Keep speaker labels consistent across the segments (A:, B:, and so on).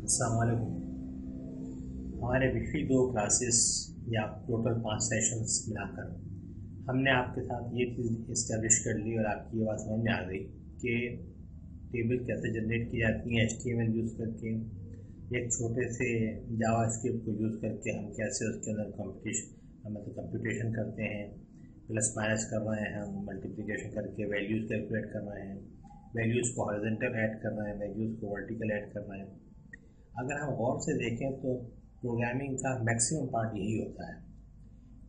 A: अस्सलाम वालेकुम। हमारे पिछली 2 क्लासेस या टोटल 5 सेशंस मिलाकर हमने आपके साथ ये चीज़ इस्टेब्लिश कर ली और आपकी ये बात समझ में आ गई कि टेबल कैसे जनरेट की जाती है HTML यूज़ करके, एक छोटे से जावास्क्रिप्ट को यूज़ करके हम कैसे उसके अंदर कंप्यूटेशन करते हैं, प्लस माइनस कर रहे हैं, हम मल्टीप्लिकेशन करके वैल्यूज़ कैलकुलेट कर रहे हैं, वैल्यूज़ को हॉरिजॉन्टल ऐड कर रहे हैं, वैल्यूज़ को वर्टिकल ऐड कर रहे हैं। अगर हम गौर से देखें तो प्रोग्रामिंग का मैक्सिमम पार्ट यही होता है।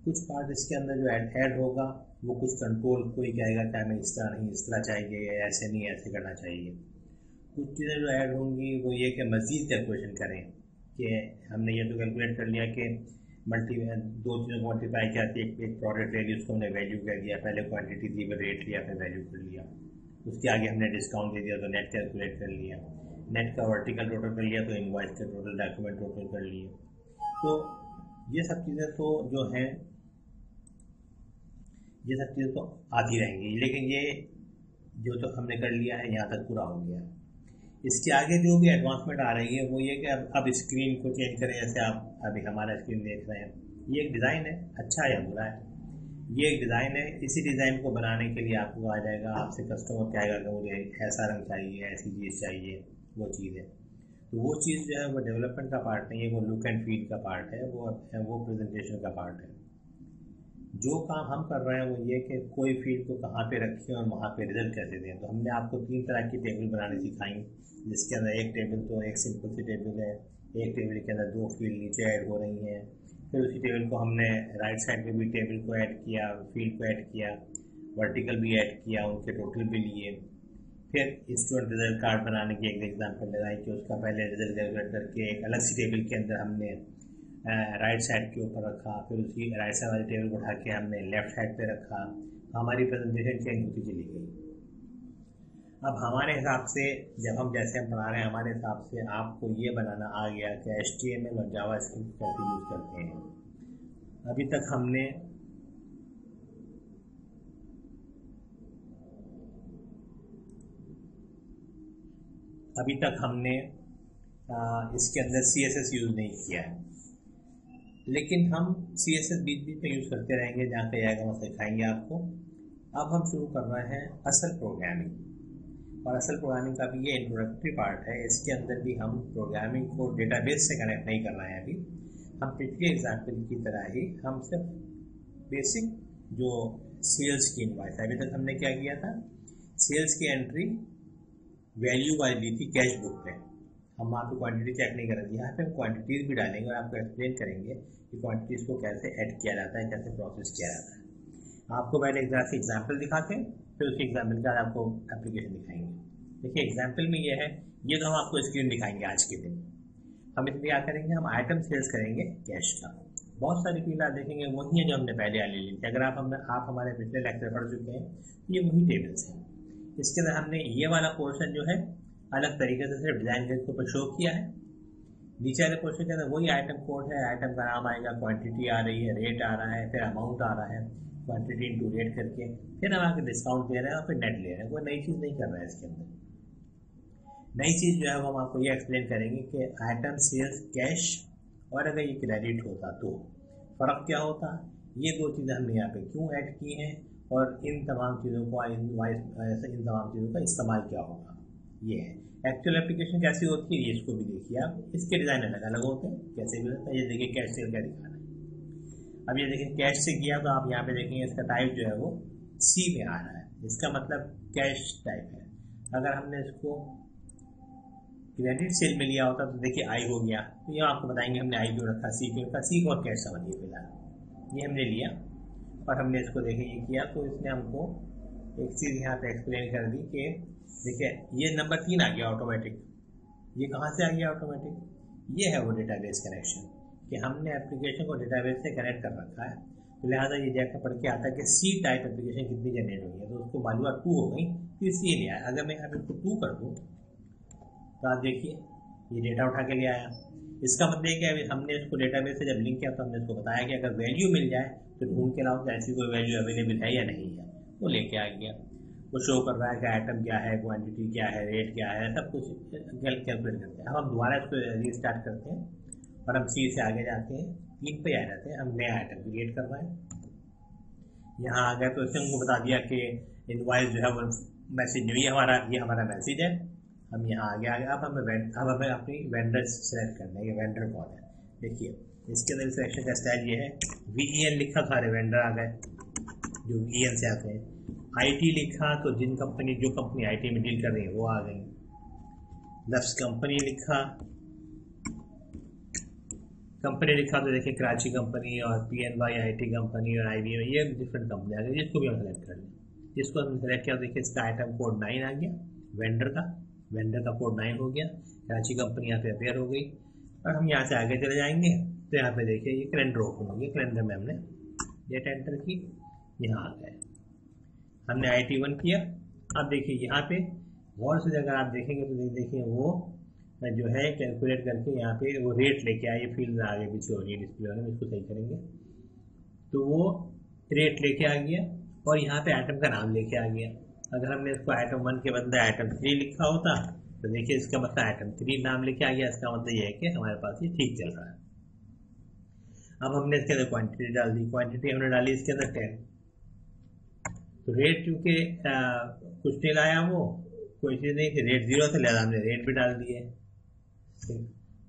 A: कुछ पार्ट इसके अंदर जो ऐड होगा वो कुछ कंट्रोल कोई कहेगा कि हमें इस तरह नहीं, इस तरह चाहिए, या ऐसे नहीं, ऐसे करना चाहिए। कुछ चीज़ें जो ऐड होंगी वो ये कि मज़ीद कैलकुलेशन करें कि हमने ये तो कैलकुलेट कर लिया कि दो चीज़ों को मल्टीप्लाई किया, एक प्रोडक्ट ले ली, उसको हमने वैल्यू कर दिया, पहले क्वांटिटी थी फिर रेट लिया फिर वैल्यू कर लिया, उसके आगे हमने डिस्काउंट दे दिया तो नेट कैलकुलेट कर लिया, नेट का वर्टिकल टोटल कर लिया तो इनवॉइस का टोटल, डॉक्यूमेंट टोटल कर लिए। तो ये सब चीज़ें तो जो हैं ये सब चीज़ें तो आती रहेंगी, लेकिन ये जो तो हमने कर लिया है यहाँ तक पूरा हो गया। इसके आगे जो भी एडवांसमेंट आ रही है वो ये कि अब स्क्रीन को चेंज करें। जैसे आप अभी हमारा स्क्रीन देख रहे हैं, ये एक डिज़ाइन है, अच्छा या बुरा है, ये एक डिज़ाइन है। इसी डिज़ाइन को बनाने के लिए आपको आ जाएगा, आपसे कस्टमर कहेगा कि मुझे ऐसा रंग चाहिए, ऐसी चीज़ चाहिए, वो चीज़ है। तो वो चीज़ जो है वो डेवलपमेंट का पार्ट नहीं है, वो लुक एंड फील का पार्ट है, वो प्रेजेंटेशन का पार्ट है। जो काम हम कर रहे हैं वो ये कि कोई फील्ड को कहाँ पे रखें और वहाँ पे रिजल्ट कैसे दें। तो हमने आपको 3 तरह की टेबल बनानी सिखाई, जिसके अंदर एक टेबल तो एक सिंपल सी टेबल है, एक टेबल के अंदर 2 फील्ड नीचे ऐड हो रही हैं, फिर उसी टेबल को हमने राइट साइड में भी टेबल को ऐड किया, फील्ड को ऐड किया, वर्टिकल भी ऐड किया, उनके टोटल भी लिए। फिर स्टूडेंट रिजल्ट कार्ड बनाने की एक एग्जांपल लगाई कि उसका पहले रिजल्ट कैलकुलेट करके एक अलग सी टेबल के अंदर हमने राइट साइड के ऊपर रखा, फिर उसी राइट साइड वाली टेबल को उठा के हमने लेफ्ट साइड पे रखा। हमारी प्रेजेंटेशन चेंज होती चली गई। अब हमारे हिसाब से जब हम जैसे हम पढ़ा रहे हैं, हमारे हिसाब से आपको ये बनाना आ गया कि HTML और जावास्क्रिप्ट कैसे यूज़ करते हैं। अभी तक हमने इसके अंदर CSS यूज़ नहीं किया है, लेकिन हम CSS बीच बीच में यूज़ करते रहेंगे, जहाँ पे आएगा वहाँ सिखाएंगे आपको। अब हम शुरू कर रहे हैं असल प्रोग्रामिंग, और असल प्रोग्रामिंग का भी ये इंट्रोडक्टरी पार्ट है। इसके अंदर भी हम प्रोग्रामिंग को डेटाबेस से कनेक्ट नहीं कर रहे हैं। अभी हम पिछले एग्जाम्पल की तरह ही हम सिर्फ बेसिक जो सेल्स की इनवॉइस, अभी तक हमने क्या किया था, सेल्स की एंट्री वैल्यू वाली दी थी कैश बुक में, हम वहाँ पे क्वांटिटी चेक नहीं कर रहे थे। यहाँ पे हम क्वांटिटीज़ भी डालेंगे और आपको एक्सप्लेन करेंगे कि क्वांटिटीज़ को कैसे ऐड किया जाता है, कैसे प्रोसेस किया जाता है। आपको पहले एक तरह से एग्जाम्पल दिखाते हैं, फिर उसी एग्जाम्पल के बाद आपको एप्लीकेशन दिखाएंगे। देखिए एग्जाम्पल में ये है, ये तो हम आपको स्क्रीन दिखाएंगे आज के दिन। हम इसमें क्या करेंगे, हम आइटम सेल्स करेंगे कैश का। बहुत सारी फील्ड आप देखेंगे वही है जो हमने पहले वाली ली थी। अगर आप हमारे पिछले लेक्चर पढ़ चुके हैं, ये वही टेबल्स हैं। इसके अंदर हमने ये वाला पोर्शन जो है अलग तरीके से सिर्फ डिज़ाइन के ऊपर शो किया है। नीचे वाले पोर्शन के अंदर वही आइटम कोड है, आइटम का नाम आएगा, क्वांटिटी आ रही है, रेट आ रहा है, फिर अमाउंट आ रहा है, क्वांटिटी इंटू रेट करके, फिर हम आके डिस्काउंट दे रहे हैं और फिर नेट ले रहे हैं। कोई नई चीज़ नहीं कर रहा है इसके अंदर। नई चीज़ जो है वो हम आपको ये एक्सप्लेन करेंगे कि आइटम सेल्स कैश और अगर ये क्रेडिट होता तो फ़र्क क्या होता। ये 2 चीज़ें हमने यहाँ पे क्यों ऐड की हैं और इन तमाम चीज़ों को इन तमाम चीज़ों का इस्तेमाल क्या होगा। ये है एक्चुअल एप्लीकेशन कैसी होती है, इसको भी देखिए आप। इसके डिज़ाइन अलग अलग होते हैं, कैसे भी होता है। ये देखिए कैश सेल क्या दिखा रहा है। अब ये देखिए कैश से किया तो आप यहाँ पे देखेंगे इसका टाइप जो है वो C में आ रहा है, इसका मतलब कैश टाइप है। अगर हमने इसको क्रेडिट सेल में लिया होता तो देखिए I हो गया, तो ये आपको बताएंगे हमने I क्यों रखा, C क्यों रखा। C और कैश समझिए फिलहाल, ये हमने लिया और हमने इसको देखे ये किया, तो इसने हमको एक चीज़ यहाँ पे एक्सप्लेन कर दी कि देखिए ये नंबर 3 आ गया ऑटोमेटिक। ये कहाँ से आ गया ऑटोमेटिक, ये है वो डेटाबेस कनेक्शन, कि हमने एप्लीकेशन को डेटाबेस से कनेक्ट कर रखा है। तो लिहाजा ये जाकर पढ़ के आता है कि C टाइप एप्लीकेशन कितनी जनरेट हुई है, तो उसको मालूम 2 हो गई, तो इसलिए नहीं आया। अगर मैं यहाँ पे इसको 2 कर दूँ तो आप देखिए ये डेटा उठा के ले आया। इसका मतलब है कि अभी हमने इसको डेटाबेस से जब लिंक किया तो हमने इसको बताया कि अगर वैल्यू मिल जाए तो ढूंढ के लाओ कि ऐसी कोई वैल्यू अवेलेबल है या नहीं है, वो लेके आ गया। वो शो कर रहा है कि आइटम क्या है, क्वांटिटी क्या है, रेट क्या है, सब कुछ कैलकुलेट करते हैं। अब हम दोबारा इसको रीस्टार्ट करते हैं और हम सी से आगे जाते हैं, 3 पे आ जाते हैं, हम नया आइटम क्रिएट करवाएं। यहाँ आ गए तो इसने हमको बता दिया कि इनवॉइस जो है वो मैसेज नहीं है हमारा, ये हमारा मैसेज है। हम यहाँ आगे आ गए। अब हमें अपनी वेंडर सेलेक्ट करना है, ये वेंडर कौन है। देखिए इसके अंदर सिलेक्शन का स्टाइल ये है, VEN लिखा, सारे वेंडर आ गए जो VEN से आते हैं। IT लिखा तो जो कंपनी IT में डील कर रही है वो आ गई। लफ्स कंपनी लिखा तो देखिए कराची कंपनी और PNY IT कंपनी और IBM, ये डिफरेंट कंपनी आ गई। जिसको भी हम सेलेक्ट कर लें, जिसको हम सेलेक्ट किया, देखिए इसका आइटम कोड 9 आ गया, वेंडर का कोड 9 हो गया, कराची कंपनी यहाँ पे अपेयर हो गई। और हम यहाँ से आगे चले जाएंगे तो यहाँ पे देखिए ये कैलेंडर ओपन हो गया। कैलेंडर में हमने डेट एंटर की, यहाँ आ गए, हमने IT1 किया। अब देखिए यहाँ पे गौर से अगर आप देखेंगे तो देखिए वो जो है कैलकुलेट करके यहाँ पे वो रेट लेके आए, फील्ड आगे पीछे हो रही है डिस्प्ले में, इसको सही करेंगे तो वो रेट लेके आ गया और यहाँ पे आइटम का नाम लेके आ गया। अगर हमने इसको आइटम 1 के बदले आइटम 3 लिखा होता तो देखिए इसका मतलब आइटम 3 नाम लेके आ गया। इसका मतलब ये है कि हमारे पास ये ठीक चल रहा है। अब हमने इसके अंदर क्वांटिटी डाल दी, क्वांटिटी हमने डाली इसके अंदर 10। तो रेट चूँकि कुछ नहीं लाया, वो कोई चीज़ नहीं कि रेट 0 से लिया, हमने रेट भी डाल दिए,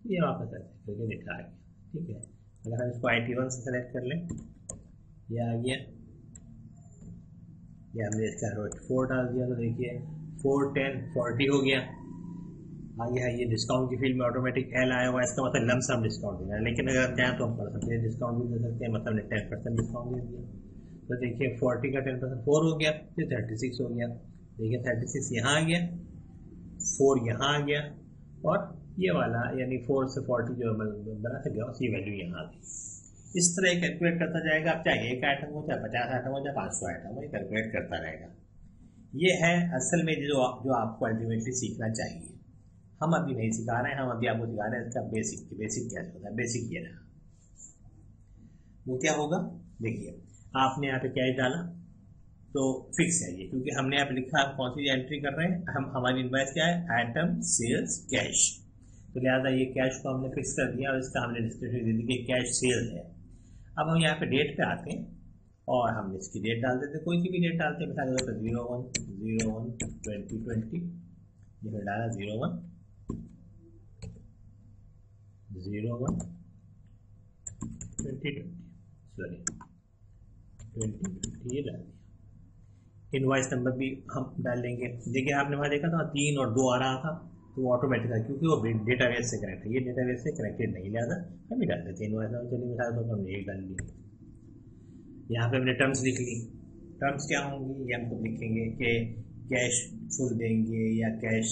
A: ये वापस करके दिखा आ गया। ठीक है, अगर हम इसको IT1 से सेलेक्ट कर लें, ये आ गया, ये हमने इसका रेट 4 डाल दिया तो देखिए 4, 10, 40 हो गया, आ गया। ये डिस्काउंट की फील्ड में ऑटोमेटिक L आया हुआ है, इसका मतलब लमसम डिस्काउंट देना है। लेकिन अगर हम चाहें तो हम परसेंटेज डिस्काउंट भी दे सकते हैं, मतलब हमने 10% डिस्काउंट दे दिया तो देखिए 40 का 10% 4 हो गया, फिर 36 हो गया। देखिए 36 यहाँ आ गया, 4 यहाँ आ गया और ये वाला यानी 4 से 40 जो बना था गया उसकी वैल्यू यहाँ आ गई। इस तरह कैलकुलेट करता जाएगा। आप चाहे 1 आइटम हो, चाहे 50 आइटम हो, चाहे 500 आइटम हो, ये कैलकुलेट करता रहेगा। ये है असल में जो आपको अल्टीमेटली सीखना चाहिए। हम अभी नहीं सिखा रहे हैं, हम अभी आपको सिखा रहे हैं इसका बेसिक क्या होता है। बेसिक ये रहा, वो क्या होगा। देखिए आपने यहाँ पे कैश डाला तो फिक्स है ये, क्योंकि हमने यहाँ पे लिखा आप कौन सी एंट्री कर रहे हैं। हमारी इनवॉइस क्या है, आइटम सेल्स कैश, तो लिहाजा ये कैश को हमने फिक्स कर दिया और इसका हमने डिस्क्रिप्शन दे दी कि कैश सेल है। अब हम यहाँ पे डेट पे आते हैं और हम इसकी डेट डाल देते हैं, कोई सी भी डेट डालते हैं। मिसाल के तौर पर 01/01/2020, ये डाला 01/01/2020 ये डाल दिया। इनवॉइस नंबर भी हम डालेंगे। देखिए आपने वहाँ देखा था 3 और 2 आ रहा था, तो वो ऑटोमेटिक है क्योंकि वो डेटाबेस से कनेक्ट है। ये डेटाबेस से कनेक्टेड नहीं, लिहाजा हम ही डाल देते हैं इनवॉइस नंबर। चलिए मिसाल तो हमने एक डाल लिया। यहाँ पे हमने टर्म्स लिख ली। टर्म्स क्या होंगी, ये हम तो लिखेंगे कि कैश फुल देंगे या कैश,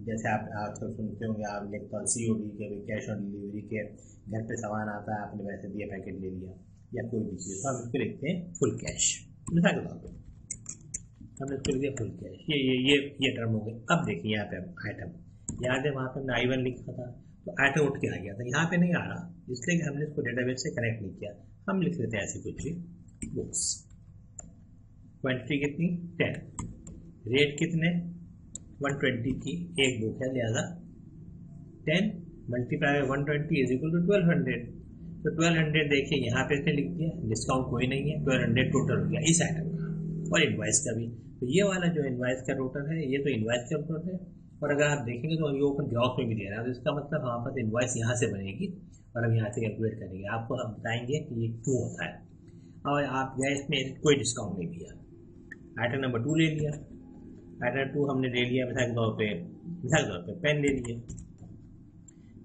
A: जैसे आप आजकल सुनते होंगे, आप लिखते हैं COD के, कैश ऑन डिलीवरी के, घर पे सामान आता है आपने वैसे दिया, पैकेट ले लिया या कोई भी चीज़, तो हम इसको लिखते हैं फुल कैश। मिसाल के तौर पर हमने इसको लिख दिया फुल कैश। ये टर्म हो गए। अब देखिए यहाँ पे आइटम याद है, वहाँ पे हमने I1 लिखा था तो आइटम उठ के आ गया था, यहाँ पे नहीं आ रहा, इसलिए कि हमने इसको डेटाबेस से कनेक्ट नहीं किया। हम लिख देते हैं ऐसे कुछ भी, बुक्स। क्वांटिटी कितनी 10, रेट कितने 120 की एक बुक है, लिहाजा 10 मल्टीप्लाई 120 इज इक्वल टू 1200। तो 1200 देखिए यहाँ पे इसने लिख दिया, डिस्काउंट कोई नहीं है, 1200 टोटल हो गया इस आइटम का और इनवॉइस का भी। तो ये वाला जो इनवॉइस का टोटल है, ये तो इनवॉइस का टोटल है। और अगर आप देखेंगे तो ये ओपन ग्रॉस में भी दे रहा है, तो इसका मतलब हमारे पास इनवॉइस यहाँ से बनेगी और हम यहाँ से कैलकुलेट करेंगे। आपको हम बताएंगे कि ये क्यों होता है। और आप गए इसमें कोई डिस्काउंट नहीं दिया, आइटम नंबर 2 ले लिया, आइटम 2 हमने ले लिया। मिसाल के तौर पे पेन ले लिए,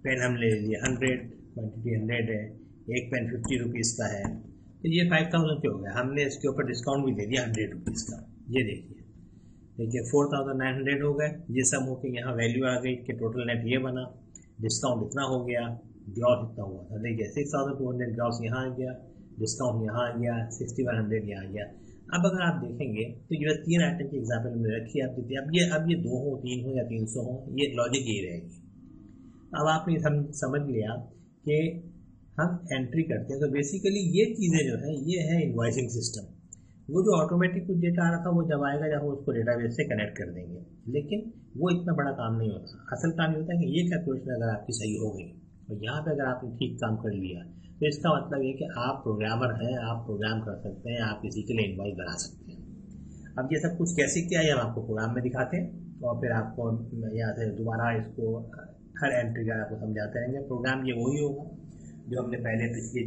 A: पेन हम ले लिए 100, क्वान्टिटी 100 है, एक पेन 50 रुपीज़ का है, तो ये 5000 के हो गया। हमने इसके ऊपर डिस्काउंट भी दे दिया 100 रुपीज़ का। ये देखिए 4900 हो गए। ये सब होकर यहाँ वैल्यू आ गई कि टोटल नेट ये बना, डिस्काउंट इतना हो गया, ग्रॉस इतना हुआ था। देखिए 6200 ग्रॉस यहाँ आ गया, डिस्काउंट यहाँ आ गया, 6100 यहाँ आ गया। अब अगर आप देखेंगे तो ये 3 आइटम की एग्जाम्पल हमने रखी है। अब ये 2 हो, 3 हो या 300 हो, ये लॉजिक ये रहेगी। अब आपने समझ लिया कि हम एंट्री करते हैं, तो बेसिकली ये चीज़ें जो है ये है इनवॉइसिंग सिस्टम। वो जो ऑटोमेटिक कुछ डेटा आ रहा था वो जब आएगा जब हम उसको डेटाबेस से कनेक्ट कर देंगे, लेकिन वो इतना बड़ा काम नहीं होता। असल काम ये होता है कि ये कैलकुलेशन अगर आपकी सही हो गई और यहाँ पे अगर आपने ठीक काम कर लिया तो इसका मतलब ये कि आप प्रोग्रामर हैं, आप प्रोग्राम कर सकते हैं, आप किसी के लिए इनवॉइस बना सकते हैं। अब ये सब कुछ कैसे किया है हम आपको प्रोग्राम में दिखाते हैं और फिर आपको यहाँ से दोबारा इसको हर एंट्री का आपको समझाते रहेंगे। प्रोग्राम ये वही होगा जो हमने पहले पिछली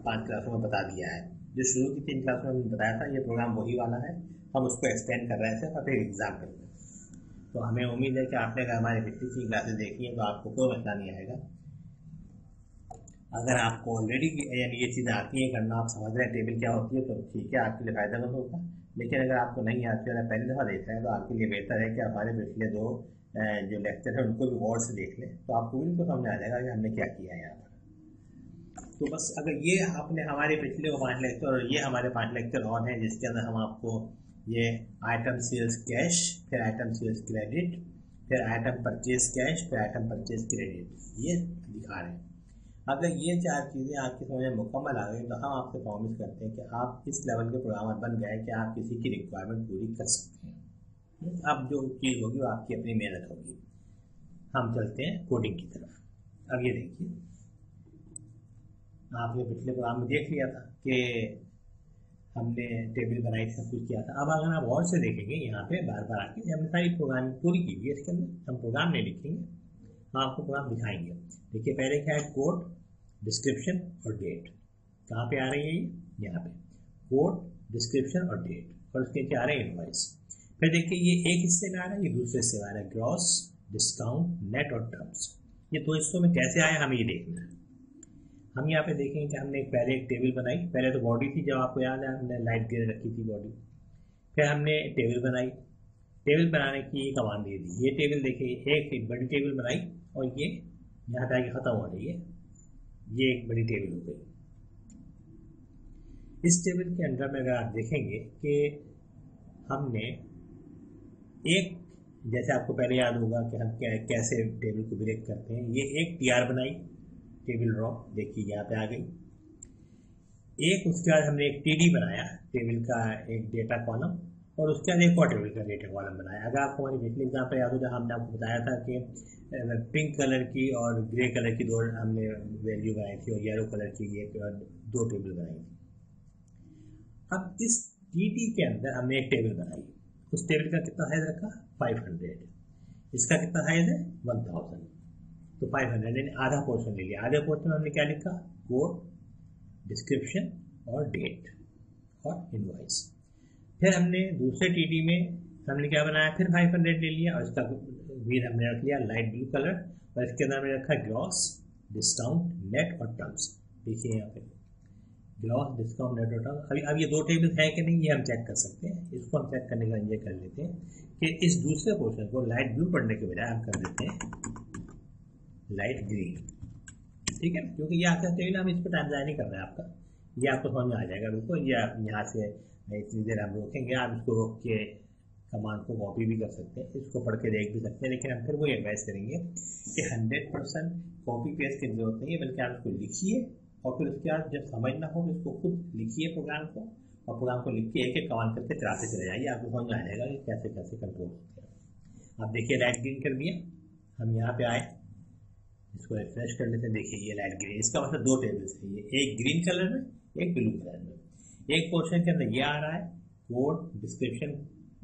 A: 5 क्लासों में बता दिया है, जो शुरू की 3 क्लासों में बताया था। ये प्रोग्राम वही वाला है, हम उसको एक्सटेंड कर रहे हैं सिर्फ फिर एग्जाम करते हैं। तो हमें उम्मीद है कि आपने अगर हमारी पिछली 3 क्लासेस देखी है तो आपको कोई मसला नहीं आएगा। अगर आपको ऑलरेडी यानी ये चीज़ें आती हैं करना, आप समझ रहे हैं टेबल क्या होती है, तो ठीक है, आपके लिए फ़ायदेमंद होगा। लेकिन अगर आपको नहीं आती है, पहली दफ़ा देखा है, तो आपके लिए बेहतर है कि हमारे पिछले 2 जो लेक्चर है उनको भी गौर से देख लें, तो आपको बिल्कुल समझ आ जाएगा कि हमने क्या किया है यहाँ पर। तो बस अगर ये आपने हमारे पिछले 5 लेक्चर और ये हमारे 5 लेक्चर और हैं जिसके अंदर हम आपको ये आइटम सेल्स कैश, फिर आइटम सेल्स क्रेडिट, फिर आइटम परचेज कैश, फिर आइटम परचेज क्रेडिट, ये दिखा रहे हैं। अगर ये 4 चीज़ें आपकी समझ में मुकम्मल आ गई तो हम आपसे प्रॉमिस करते हैं कि आप इस लेवल के प्रोग्रामर बन गए कि आप किसी की रिक्वायरमेंट पूरी कर सकते हैं। अब जो चीज़ होगी वो आपकी अपनी मेहनत होगी। हम चलते हैं कोडिंग की तरफ। अब ये देखिए, आपने पिछले प्रोग्राम में देख लिया था कि हमने टेबल बनाई, सब कुछ किया था। अब अगर आप और से देखेंगे यहाँ पे बार बार आके हमने सारी प्रोग्रामिंग पूरी की हुई है। इसके अंदर हम प्रोग्राम नहीं लिखेंगे, हम आपको प्रोग्राम दिखाएंगे। देखिए पहले क्या है, कोड, डिस्क्रिप्शन और डेट। कहाँ पे आ रही है ये? यहाँ पे कोड, डिस्क्रिप्शन और डेट, और उसके नीचे आ रहे हैं इनवॉइस। फिर देखिए ये एक हिस्से में आ रहा है, ये दूसरे हिस्से में आ रहा है, ग्रॉस, डिस्काउंट, नेट और टर्म्स। ये 2 हिस्सों में कैसे आया हमें ये देखना है। हम यहाँ पे देखेंगे कि हमने पहले एक टेबल बनाई। पहले तो बॉडी थी, जब आपको याद है हमने लाइट ग्रे रखी थी बॉडी। फिर हमने टेबल बनाई, टेबल बनाने की कमांड दे दी। ये टेबल देखिए, एक बड़ी टेबल बनाई और ये यहाँ पे आके ख़त्म हो रही है, ये एक बड़ी टेबल हो गई। इस टेबल के अंदर में अगर आप देखेंगे कि हमने एक, जैसे आपको पहले याद होगा कि हम कैसे टेबल को ब्रेक करते हैं, ये एक टीआर बनाई, टेबल रॉ, देखिए यहाँ पे आ गई। एक उसके बाद हमने एक टीडी बनाया, टेबल का एक डेटा कॉलम, और उसके बाद एक और टेबल का डेटा कॉलम बनाया। अगर आपको हमारी पिछले एग्जाम पर याद हो, जहाँ हमने आपको बताया था कि पिंक कलर की और ग्रे कलर की 2 हमने वैल्यू बनाई थी और येलो कलर की ये 2 टेबल बनाई थी। अब इस टीटी के अंदर हमने एक टेबल बनाई, उस टेबल का कितना साइज रखा? 500। इसका कितना साइज है? 1000। तो 500 यानी आधा पोर्शन ले लिया। आधे पोर्शन में हमने क्या लिखा? कोड, डिस्क्रिप्शन और डेट और इनवॉइस। फिर हमने दूसरे टीटी में हमने क्या बनाया? फिर 500 ले लिया और इसका ग्रीन हमने रख लिया लाइट ब्लू कलर, और इसके अंदर हमने रखा ग्रॉस, डिस्काउंट, नेट और टर्म्स। देखिए यहाँ पे ग्रॉस, डिस्काउंट, नेट और टर्म्स। अब ये 2 टेबल्स हैं कि नहीं, ये हम चेक कर सकते हैं। इसको हम चेक करने का ये कर लेते हैं कि इस दूसरे पोर्शन को लाइट ब्लू पढ़ने के बजाय हम कर देते हैं लाइट ग्रीन, ठीक है, क्योंकि ये आपका टेबल, हम इस पर टाइम ज़ाया नहीं कर रहे हैं आपका, ये आपको समझ में आ जाएगा बिल्कुल। ये आप यहाँ से इतनी देर हम रोकेंगे, आप इसको रोक के कमांड को कॉपी भी कर सकते हैं, इसको पढ़ के देख भी सकते हैं, लेकिन हम फिर वही एडवाइस करेंगे कि 100% कॉपी पेस्ट की जरूरत नहीं है, बल्कि आप इसको लिखिए और फिर उसके बाद जब समझना हो इसको खुद लिखिए प्रोग्राम को, और प्रोग्राम को लिख के एक एक कमांड करके चलाते चले जाइए, आपको समझ में आ जाएगा कि कैसे कैसे कंट्रोल होते हैं। आप देखिए लाइट ग्रीन कर दिया, हम यहाँ पे आए, इसको रिफ्रेश कर लेते हैं। देखिए ये लाइट ग्रीन, इसका मतलब 2 टेबल्स है, ये एक ग्रीन कलर में, एक ब्लू कलर में। एक पोर्शन के अंदर ये आ रहा है कोड, डिस्क्रिप्शन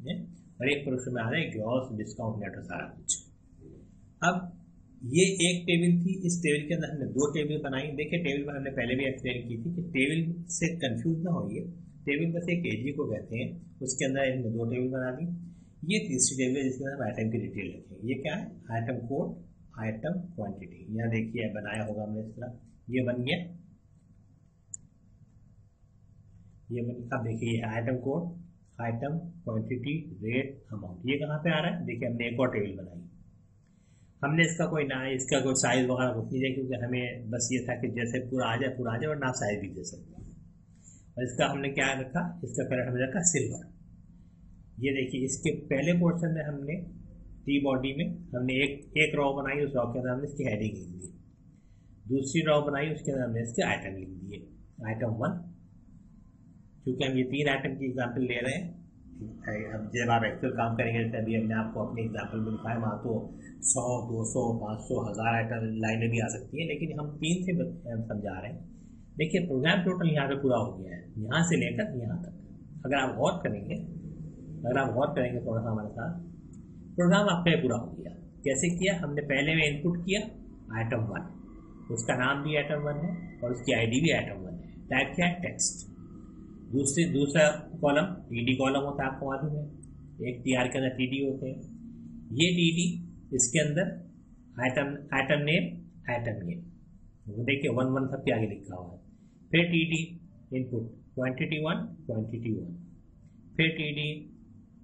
A: में, और एक पोर्शन में आ रहा है ग्रॉस, डिस्काउंट, नेट और सारा कुछ। अब ये एक टेबल थी, इस टेबल के अंदर हमने 2 टेबल बनाई। देखिए टेबल में हमने पहले भी एक्सप्लेन की थी कि टेबल से कंफ्यूज ना होइए, टेबल बस एक एजी को कहते हैं, उसके अंदर हमने 2 टेबल बना दी। ये तीसरी टेबल है जिसके अंदर हम आइटम की डिटेल रखेंगे। ये क्या है? Item code, item quantity. यहाँ देखिए बनाया होगा हमने इस तरह, ये बन गया, ये बन। अब देखिए ये item code, item quantity, rate, amount, ये कहाँ पे आ रहा है? देखिए हमने एक और टेबल बनाई, हमने इसका कोई ना, इसका कोई साइज वगैरह कुछ नहीं दिया, क्योंकि हमें बस ये था कि जैसे पूरा आ जाए, और ना साइज भी दे सकते हैं। और इसका हमने क्या रखा? इसका कलर हमने रखा सिल्वर। ये देखिए इसके पहले पोर्शन में हमने टी बॉडी में हमने एक रॉ बनाई, उस रॉ के अंदर हमने इसकी हेडिंग लिख दी। दूसरी रॉ बनाई, उसके अंदर हमने इसके आइटम लिख दिए, आइटम 1, क्योंकि हम ये 3 आइटम की एग्जाम्पल ले रहे हैं। अब जब आप एक्चुअल काम करेंगे, जैसे अभी हमने आपको अपने एग्जाम्पल में दिखाया, वहाँ तो 100, 200, 500, 1000 आइटम लाइनें भी आ सकती हैं, लेकिन हम 3 से समझा रहे हैं। देखिए प्रोग्राम टोटल यहाँ पे पूरा हो गया है, यहाँ से लेकर यहाँ तक। अगर आप गौर करेंगे थोड़ा सा हमारे साथ, प्रोग्राम आपका पूरा हो गया। कैसे किया? हमने पहले में इनपुट किया आइटम 1, उसका नाम भी आइटम 1 है और उसकी आईडी भी आइटम 1 है। टाइप किया टेक्स्ट। दूसरा कॉलम टीडी कॉलम होता है, आपको मालूम है, एक टीआर के अंदर टीडी होते हैं। ये टीडी, इसके अंदर आइटम नेम, देखिए 1 सबके आगे लिखा हुआ है। फिर टीडी इनपुट क्वांटिटी 1, फिर टीडी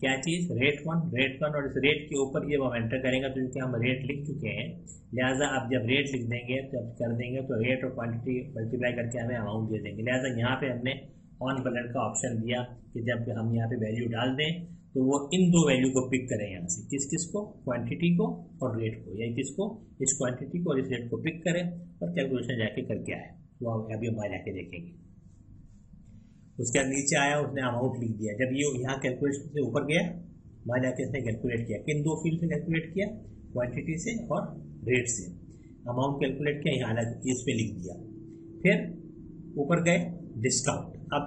A: क्या चीज़, रेट 1, और इस रेट के ऊपर ये हम एंटर करेंगे, तो क्योंकि हम रेट लिख चुके हैं, लिहाजा आप जब रेट लिख देंगे, जब कर देंगे तो रेट और क्वांटिटी मल्टीप्लाई करके हमें अमाउंट दे देंगे। लिहाजा यहाँ पे हमने ऑन बटन का ऑप्शन दिया कि जब हम यहाँ पे वैल्यू डाल दें तो वो इन 2 वैल्यू को पिक करें यहाँ से, किस को, क्वांटिटी को और रेट को, या किसको, इस क्वांटिटी को और इस रेट को पिक करें और कैलकुलेशन जाके करके आए। वो अभी हम बाहर जाके देखेंगे। उसके बाद नीचे आया, उसने अमाउंट लिख दिया। जब ये यहाँ कैलकुलेशन से ऊपर गया, वहाँ जाके इसने कैलकुलेट किया। किन 2 फील्ड से कैलकुलेट किया? क्वांटिटी से और रेट से। अमाउंट कैलकुलेट किया, यहाँ अलग इस पे लिख दिया। फिर ऊपर गए डिस्काउंट। अब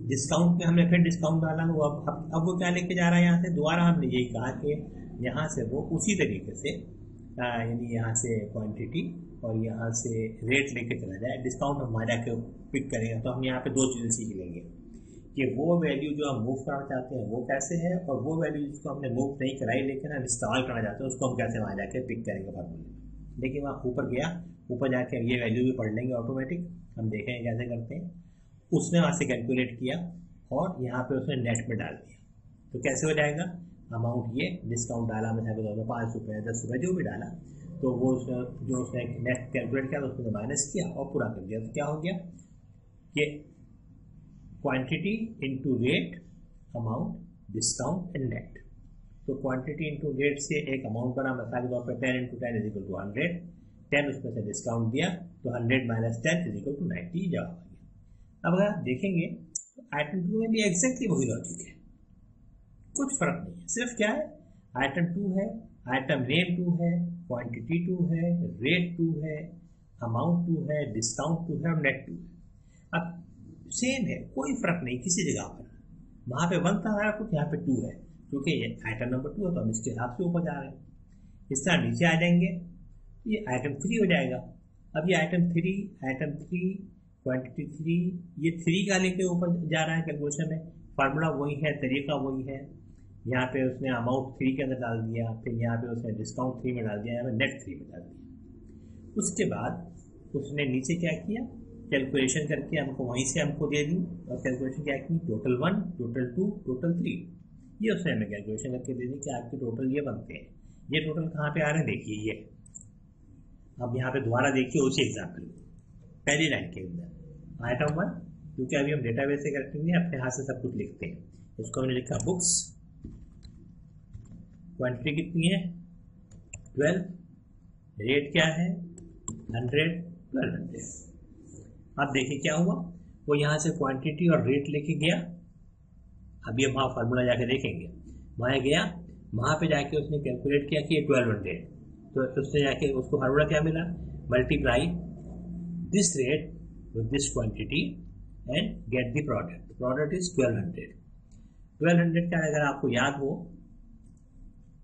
A: डिस्काउंट में हमने फिर डिस्काउंट डाला, वो अब वो क्या लेके जा रहा है यहाँ से, दोबारा हमने यही कहा कि यहाँ से वो उसी तरीके से यानी यहाँ से क्वांटिटी और यहाँ से रेट लेके चला जाए। डिस्काउंट हम वहाँ जाके पिक करेंगे। तो हम यहाँ पे 2 चीज़ें सीख लेंगे कि वो वैल्यू जो हम मूव करना चाहते हैं वो कैसे है, और वो वैल्यू जिसको हमने मूव नहीं कराई लेकिन हम इस्तेमाल करना चाहते हैं उसको हम कैसे वहाँ जाके पिक करेंगे फार्मूले। देखिए वहाँ ऊपर गया, ऊपर जाके ये वैल्यू भी पढ़ लेंगे ऑटोमेटिक, हम देखेंगे कैसे करते हैं। उसने वहाँ से कैलकुलेट किया और यहाँ पे उसने नेट में डाल दिया। तो कैसे हो जाएगा? अमाउंट ये डिस्काउंट डाला, मैं 5 रुपये 10 रुपये जो भी डाला, तो वो जो उसने नेट कैलकुलेट किया तो उसने माइनस किया और पूरा कर दिया। तो क्या हो गया कि quantity into rate, amount, discount and net. तो क्वांटिटी इंटू रेट से एक अमाउंट बना, मिसाल के तौर पर 10 × 10 = 100, 10 उसमें से डिस्काउंट दिया तो 100 - 10 = 90 जवाब आ गया। अब अगर आप देखेंगे तो आइटम 2 में भी एग्जैक्टली वही लॉजिक है, कुछ फर्क नहीं है। सिर्फ क्या है, आइटम 2 है, आइटम नेम 2 है, क्वांटिटी 2 है, रेट 2 है, अमाउंट 2 है, डिस्काउंट 2 है और नेट 2 है। अब सेम है, कोई फर्क नहीं किसी जगह पर। वहाँ पे 1 था हमारा कुछ, यहाँ पे 2 है, क्योंकि ये आइटम नंबर 2 है तो हम इसके हिसाब से ऊपर जा रहे हैं। इस तरह नीचे आ जाएंगे तो ये आइटम 3 हो जाएगा। अब ये आइटम 3, क्वांटिटी 3, ये 3 का लेके ऊपर जा रहा है कैलकुलेशन में। फार्मूला वही है, तरीका वही है। यहाँ पे उसने अमाउंट 3 के अंदर डाल दिया, फिर यहाँ पे उसने डिस्काउंट 3 में डाल दिया, यहाँ पे नेट 3 में डाल दिया। उसके बाद उसने नीचे क्या किया, कैलकुलेशन करके हमको वहीं से हमको दे दी। और कैलकुलेशन क्या की, टोटल 1, टोटल 2, टोटल 3, ये उसने हमें कैलकुलेशन करके दे दी कि आपके टोटल ये बनते हैं। ये टोटल कहाँ पे आ रहे हैं, देखिए ये। अब यहाँ पे दोबारा देखिए उसी एग्जाम्पल में, पहली लाइन के अंदर आइटम 1, क्योंकि अभी हम डेटाबेस से करते हैं अपने हाथ से सब कुछ लिखते हैं। उसको हमने लिखा बुक्स, क्वांटिटी कितनी है 12, रेट क्या है 100, 1200। अब देखिए क्या हुआ, वो यहाँ से क्वांटिटी और रेट लेके गया। अभी हम वहाँ फार्मूला जाके देखेंगे, वहाँ गया, वहाँ पे जाके उसने कैलकुलेट किया कि 1200, तो उसने जाके उसको फार्मूला क्या मिला, multiply this rate with this quantity and get the product. Product is 1200। 1200 का अगर आपको याद हो,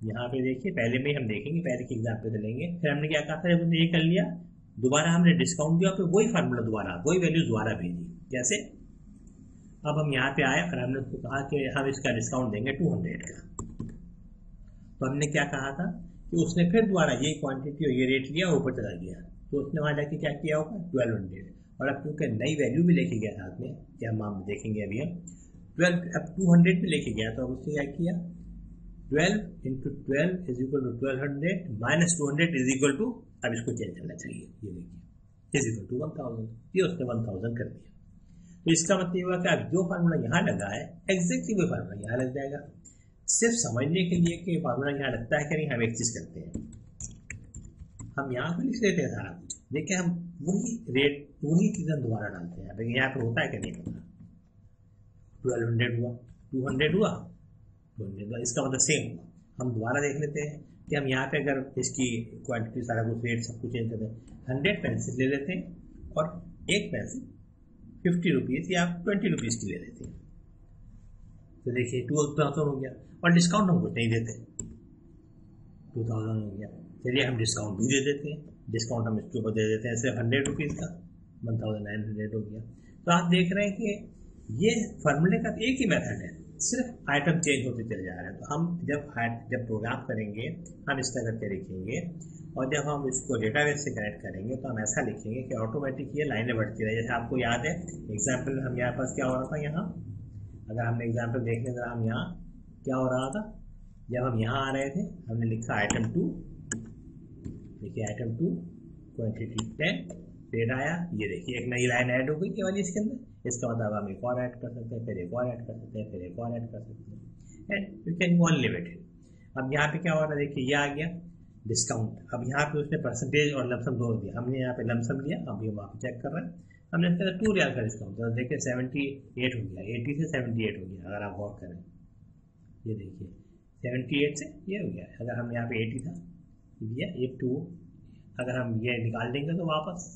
A: यहाँ पे देखिए पहले में हम देखेंगे, पहले के एग्जाम्पल से लेंगे। फिर हमने क्या कहा था, जब हमने ये कर लिया, दोबारा हमने डिस्काउंट दिया, फिर वही फार्मूला दोबारा, वही वैल्यू दोबारा भेजी। जैसे अब हम यहाँ पे आए और हमने उसको कहा कि हम इसका डिस्काउंट देंगे 200 का। तो हमने क्या कहा था कि उसने फिर दोबारा ये क्वांटिटी और ये रेट लिया, ऊपर चला गया, तो उसने वहाँ जाके क्या किया होगा 1200। और अब क्योंकि नई वैल्यू भी लेके गया साथ में, क्या हम देखेंगे अभी हम 12, अब 200 भी लेके गया, तो अब उसने क्या किया 12 × 12 = 1200 - 200 अब इसको चेंज करना चाहिए, ये देखिए =1000, ये उसने 1000 कर दिया। तो इसका मतलब ये हुआ कि अब जो फार्मूला यहाँ लगा है एग्जैक्टली वो फार्मूला यहाँ लग जाएगा। सिर्फ समझने के लिए कि फार्मूला यहाँ लगता है कि नहीं, हम एक चीज़ करते हैं, हम यहाँ पर लिख लेते हैं सारा कुछ। देखिए हम वही रेट वही चीज़ हम दोबारा डालते हैं। देखिए यहाँ पर होता है कि नहीं होता, 1200 हुआ, 200 हुआ, 200 हुआ, इसका मतलब सेम हुआ। हम दोबारा देख लेते हैं कि हम यहाँ पे अगर इसकी क्वांटिटी सारा कुछ रेट सब कुछ चेंज करते हैं, 100 पेंसिल ले लेते हैं और एक पेंसिल 50 रुपीज़ या 20 रुपीज़ की ले लेते हैं। तो देखिए 2000 हो गया, और डिस्काउंट हम कुछ नहीं देते, 2000 हो गया। चलिए हम डिस्काउंट भी दे देते हैं, डिस्काउंट हम इसके ऊपर दे देते हैं सिर्फ 100 रुपीज़ का, 1900 हो गया। तो आप देख रहे हैं कि ये फार्मूले का एक ही मेथड है, सिर्फ आइटम चेंज होते चले जा रहे हैं। तो हम जब प्रोग्राम करेंगे हम इस तरह करके लिखेंगे, और जब हम इसको डेटाबेस से कनेक्ट करेंगे तो हम ऐसा लिखेंगे कि ऑटोमेटिक ये लाइनें बढ़ती रहे। जैसे आपको याद है एग्जाम्पल हम यहाँ पास क्या हो रहा था, यहाँ अगर हमने एग्जाम्पल देखने जरा, हम यहाँ क्या हो रहा था, जब हम यहाँ आ रहे थे हमने लिखा आइटम 2, देखिए आइटम 2 क्वांटिटी 10 रेट आया, ये देखिए एक नई लाइन ऐड हो गई केवल इसके अंदर। इसका मतलब हम एक और ऐड कर सकते हैं, फिर एक और ऐड कर सकते हैं, फिर एक और ऐड कर सकते हैं, and you can go unlimited. अब यहाँ पे क्या हो रहा है, देखिए ये आ गया डिस्काउंट। अब यहाँ पे उसने परसेंटेज और लमसम दोनों दिया, हमने यहाँ पे लमसम दिया, अभी हम वहाँ पे चेक कर रहे हैं, हमने इसके अंदर 2 रियाल का डिस्काउंट, तो देखिए 78 हो गया, 80 से 78 हो गया। अगर आप गौर करें ये देखिए 78 से ये हो गया। अगर हम यहाँ पे 80 था भैया, ये 2 अगर हम ये निकाल देंगे तो वापस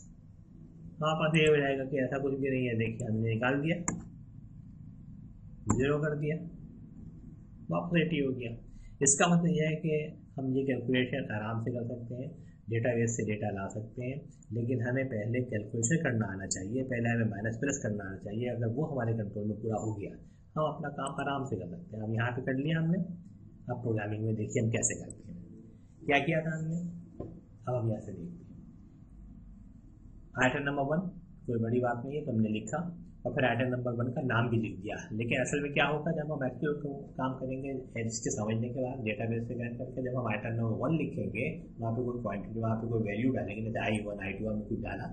A: ये हो जाएगा कि ऐसा कुछ भी नहीं है। देखिए हमने निकाल दिया, 0 कर दिया, वापस 80 हो गया। इसका मतलब यह है कि हम ये कैलकुलेशन आराम से कर सकते हैं, डेटाबेस से डेटा ला सकते हैं, लेकिन हमें पहले कैलकुलेशन करना आना चाहिए, पहले हमें माइनस प्लस करना आना चाहिए। अगर वो हमारे कंट्रोल में पूरा हो गया हम अपना काम आराम से कर सकते हैं। अब यहाँ पे कर लिया हमने, अब प्रोग्रामिंग में देखिए हम कैसे करते हैं, क्या किया था हमने। अब हम यहाँ से देखते हैं आइटम नंबर 1 कोई बड़ी बात नहीं है, तो हमने लिखा और फिर आइटम नंबर 1 का नाम भी लिख दिया। लेकिन असल में क्या होगा, जब हम एक्टिव काम करेंगे इसके समझने के बाद डेटाबेस से कनेक्ट करके जब हम आइटम नंबर 1 लिखेंगे, वहाँ पे कोई क्वांटिटी, वहाँ पे कोई वैल्यू डालेंगे, जैसे I1 I2 हमने कुछ डाला,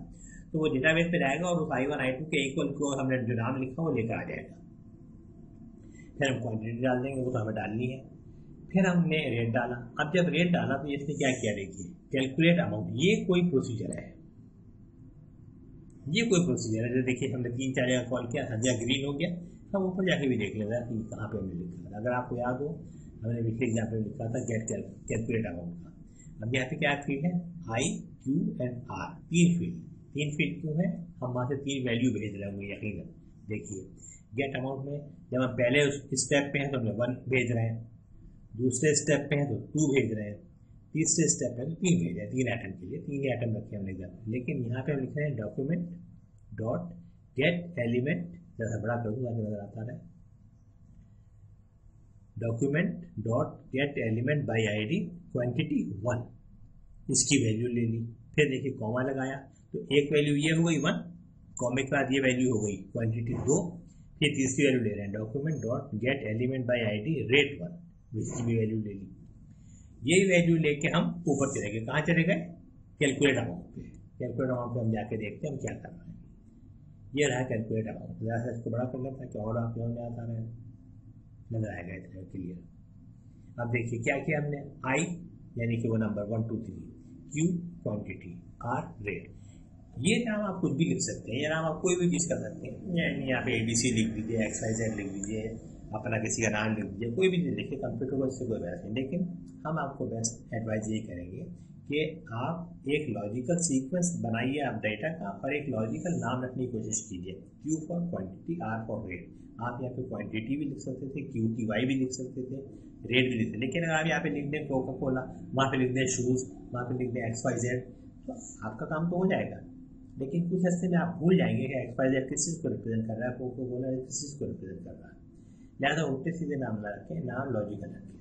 A: तो वो डेटाबेस पे जाएगा और उस I1 I2 के इक्वल को हमने जो नाम लिखा वो लेकर आ जाएगा। फिर हम क्वान्टिटी डाल देंगे, वो तो हमें डालनी है। फिर हमने रेट डाला। अब जब रेट डाला तो इसने क्या किया, देखिए कैलकुलेट अमाउंट, ये कोई प्रोसीजर है, ये कोई प्रोसीजर है। देखिए हमने 3-4 जगह कॉल किया, हर जगह ग्रीन हो गया, हम ऊपर जाके भी देख लेते कि कहाँ पे हमने लिखा था। अगर आपको याद हो हमने पिछले एग्जाम्पल में लिखा था गेट कैलकुलेट अमाउंट का। अब यहाँ पे क्या फील्ड है, I, Q and R, 3 field क्यों है, हम वहाँ से 3 वैल्यू भेज रहे होंगे यकीनन। देखिए गेट अमाउंट में जब हम पहले उस स्टेप पे हैं तो हमने 1 भेज रहे हैं, दूसरे स्टेप पे हैं तो 2 भेज रहे हैं, तीसरे स्टेप है तो 3 भेज है, 3 आइटम के लिए 3 ही आइटम रखे हमने एग्जाम्पल। लेकिन यहाँ पे हम लिख रहे हैं डॉक्यूमेंट डॉट गेट एलिमेंट, जैसा बड़ा कर दूँ ताकि नजर आता रहे, document dot gate element by ID quantity 1, इसकी वैल्यू ले ली। फिर देखिए कॉमा लगाया तो एक वैल्यू ये हो गई 1, कॉमे के बाद ये वैल्यू हो गई क्वांटिटी 2, फिर तीसरी वैल्यू ले रहे हैं document dot gate element by ID rate 1, इसकी भी वैल्यू ले ली। यही वैल्यू लेके हम ऊपर चले गए, कहाँ चले गए, कैलकुलेट अमाउंट पे। कैलकुलेट अमाउंट पे हम जाके देखते हैं हम क्या कर रहे हैं। ये रहा कैलकुलेट अमाउंट, जरा सा इसको बड़ा कर लेता है कि और आप में आता रहे नजर आएगा इतना क्लियर। अब देखिए क्या किया हमने, I यानी कि वो number 1 2 3, Q quantity, R rate. ये नाम आप कुछ भी लिख सकते हैं, ये नाम आप कोई भी चीज़ कर सकते हैं। यहाँ पे ABC लिख दीजिए, XYZ लिख दीजिए, अपना किसी का नाम लिख दीजिए, कोई भी लिखिए, कंप्यूटर को इससे कोई बहस नहीं। लेकिन हम आपको बेस्ट एडवाइस यही करेंगे कि आप एक लॉजिकल सीक्वेंस बनाइए आप डेटा का, और एक लॉजिकल नाम रखने की कोशिश कीजिए। Q for quantity, R for rate. आप यहाँ पे क्वांटिटी भी लिख सकते थे, QTY भी लिख सकते थे, रेट भी लिख सकते। लेकिन अगर आप यहाँ पे लिख दें कोका कोला, वहाँ पे लिख दें शूज़, वहाँ पे लिख दें XYZ, तो आपका काम तो हो जाएगा। लेकिन कुछ हिस्से में आप भूल जाएंगे कि XYZ किस चीज़ को रिप्रेजेंट कर रहा है, कोका कोला किस चीज़ को रिप्रेजेंट कर रहा है। लिहाजा उल्टे सीधे नाम ना रखें, नाम लॉजिकल रखें।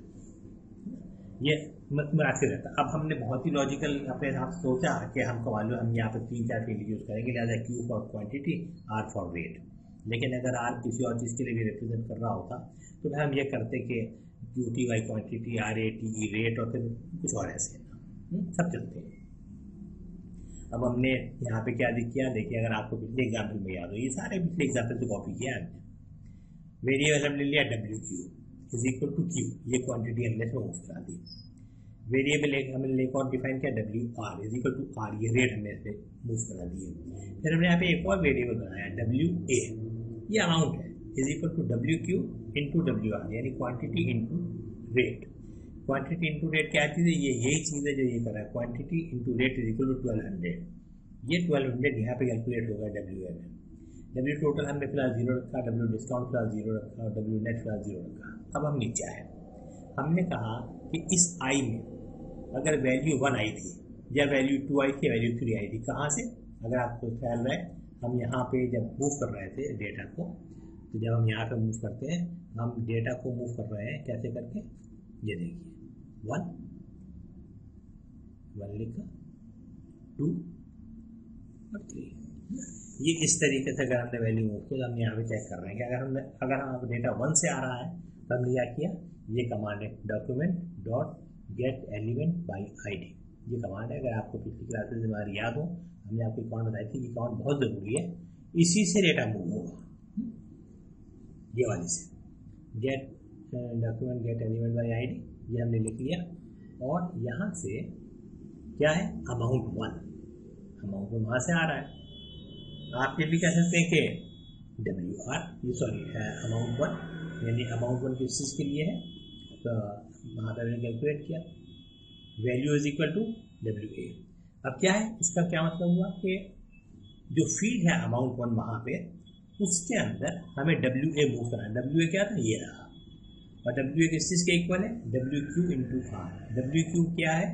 A: ये मुनासिब रहता। अब हमने बहुत ही लॉजिकल अपने हिसाब से सोचा कि हमको मालूम हम यहाँ पे 3-4 फील्ड यूज़ करेंगे, लिहाजा Q for quantity, R for rate. लेकिन अगर R किसी और चीज़ के लिए भी रिप्रेजेंट कर रहा होता तो फिर हम ये करते कि QTY क्वांटिटी, RATE रेट, और फिर कुछ और ऐसे सब चलते हैं। अब हमने यहाँ पे क्या किया, देखिए अगर आपको पिछले एग्जाम्पल में याद हो, ये सारे पिछले एग्जाम्पल से कॉपी किया हमने। वेरिएबल हमने लिया WQ is equal to Q, ये क्वांटिटी हमने इसमें मूव करा दी। वेरिएबल हमने एक और डिफाइन किया WR is equal to R, ये रेट हमने इसे मूव करा दी। फिर हमने यहाँ पे एक और वेरिएबल बनाया WA, ये अमाउंट है, is equal to W Q into W R, यानी quantity into rate. Quantity into rate क्या चीज़ है, ये यही चीज़ है जो ये कर रहा है। Quantity into rate is equal to 1200। ये 1200 यहाँ पे कैलकुलेट होगा डब्ल्यू ए में। डब्ल्यू टोटल हमने फिलहाल 0 रखा, डब्ल्यू डिस्काउंट फिलहाल 0 रखा और डब्ल्यू नेट फिलहाल 0 रखा। अब हम नीचे आए, हमने कहा कि इस आई में अगर वैल्यू 1 आई थी या वैल्यू 2 आई थी, वैल्यू 3 आई थी, कहाँ से? अगर आपको ख्याल रहे हम यहाँ पे जब मूव कर रहे थे डेटा को, तो जब हम यहाँ पे मूव करते हैं, हम डेटा को मूव कर रहे हैं कैसे करके, ये देखिए 1 लिखा, 2 और 3, ये इस तरीके से अगर हमने वैल्यू मूव किया तो हम यहाँ पे चेक कर रहे हैं कि अगर हम डेटा 1 से आ रहा है तो हमने क्या किया, ये कमांड है document dot gate element by ID. ये कमांड है, अगर आपको पिछली क्लासेस में हमारी याद हो, हमने आपको काउंट बताई थी कि काउंट बहुत ज़रूरी है, इसी से डेटा मूव होगा, ये वाली से gate document get element by ID, ये हमने लिख लिया। और यहाँ से क्या है, अमाउंट 1, अमाउंट 1 वहाँ से आ रहा है। आप ये भी कह सकते हैं कि डब्ल्यू आर, ये सॉरी अमाउंट 1, यानी अमाउंट 1 किस चीज़ के लिए है, तो वहाँ पर हमने कैलकुलेट किया, value is equal to W A. अब क्या है, इसका क्या मतलब हुआ कि जो फील्ड है अमाउंट 1 वहाँ पे, उसके अंदर हमें डब्ल्यू ए मूव करना है। डब्ल्यू ए क्या था, ये रहा, और डब्ल्यू ए किस चीज़ के इक्वल है, W Q into R. W Q क्या है,